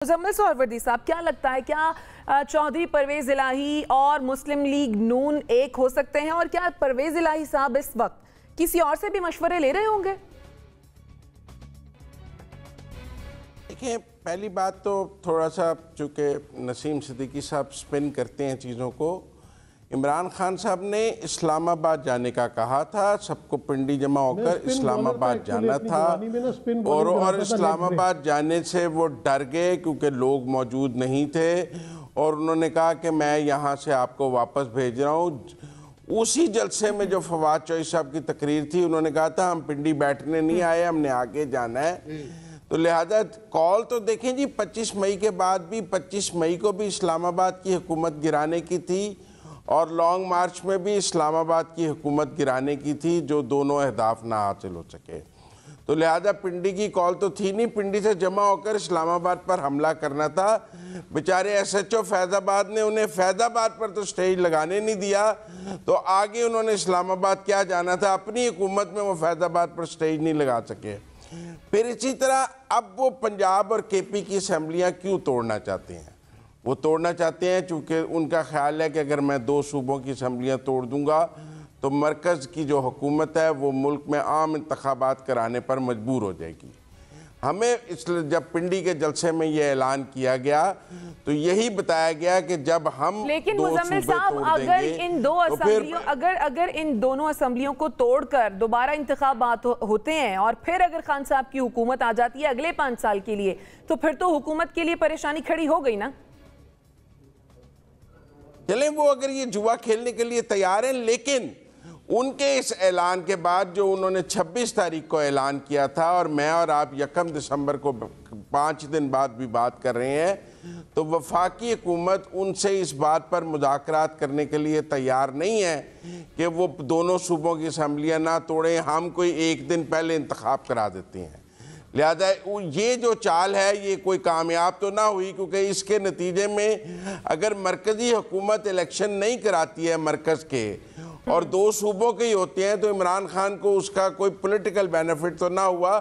मुजम्मिल सोहरवर्दी साहब, क्या लगता है, क्या चौधरी परवेज इलाही और मुस्लिम लीग नून एक हो सकते हैं? और क्या परवेज इलाही साहब इस वक्त किसी और से भी मशवरे ले रहे होंगे? देखिए, पहली बात तो थोड़ा सा चूँकि नसीम सिद्दीकी साहब स्पिन करते हैं चीज़ों को। इमरान खान साहब ने इस्लामाबाद जाने का कहा था, सबको पिंडी जमा होकर इस्लामाबाद जाना था और इस्लामाबाद जाने से वो डर गए क्योंकि लोग मौजूद नहीं थे और उन्होंने कहा कि मैं यहाँ से आपको वापस भेज रहा हूँ। उसी जलसे में जो फवाद चौधरी साहब की तकरीर थी, उन्होंने कहा था हम पिंडी बैठने नहीं आए, हमने आगे जाना है। तो लिहाजा कॉल तो देखें जी, 25 मई के बाद भी 25 मई को भी इस्लामाबाद की हुकूमत गिराने की थी और लॉन्ग मार्च में भी इस्लामाबाद की हुकूमत गिराने की थी, जो दोनों अहदाफ ना हासिल हो सके। तो लिहाजा पिंडी की कॉल तो थी नहीं, पिंडी से जमा होकर इस्लामाबाद पर हमला करना था। बेचारे SHO फैज़ाबाद ने उन्हें फैज़ाबाद पर तो स्टेज लगाने नहीं दिया, तो आगे उन्होंने इस्लामाबाद क्या जाना था, अपनी हुकूमत में वो फैज़ाबाद पर स्टेज नहीं लगा सके। फिर इसी तरह अब वो पंजाब और KP की असम्बलियाँ क्यों तोड़ना चाहते हैं? वो तोड़ना चाहते हैं चूँकि उनका ख्याल है कि अगर मैं 2 सूबों की असम्बलियाँ तोड़ दूँगा तो मरकज़ की जो हुकूमत है वो मुल्क में आम इंतखाबात कराने पर मजबूर हो जाएगी। हमें इसलिए जब पिंडी के जलसे में ये ऐलान किया गया तो यही बताया गया कि जब हम लेकिन मुजम्मिल साहब, अगर इन दो असम्बलियों अगर इन दोनों असम्बलियों को तोड़कर दोबारा इंतखाबात होते हैं और फिर अगर खान साहब की हुकूमत आ जाती है अगले 5 साल के लिए, तो फिर तो हुकूमत के लिए परेशानी खड़ी हो गई ना। चलें, वो अगर ये जुआ खेलने के लिए तैयार हैं, लेकिन उनके इस ऐलान के बाद जो उन्होंने 26 तारीख को ऐलान किया था और मैं और आप 1 दिसंबर को 5 दिन बाद भी बात कर रहे हैं, तो वफाकी हुकूमत उनसे इस बात पर मुज़ाकरात करने के लिए तैयार नहीं है कि वो दोनों सूबों की असम्बलियाँ ना तोड़ें, हम कोई 1 दिन पहले इंतखाब करा देते हैं। लिहाजा ये जो चाल है ये कोई कामयाब तो ना हुई, क्योंकि इसके नतीजे में अगर मरकज़ी हुकूमत इलेक्शन नहीं कराती है मरकज़ के और 2 सूबों के ही होते हैं तो इमरान खान को उसका कोई पॉलिटिकल बेनिफिट तो ना हुआ।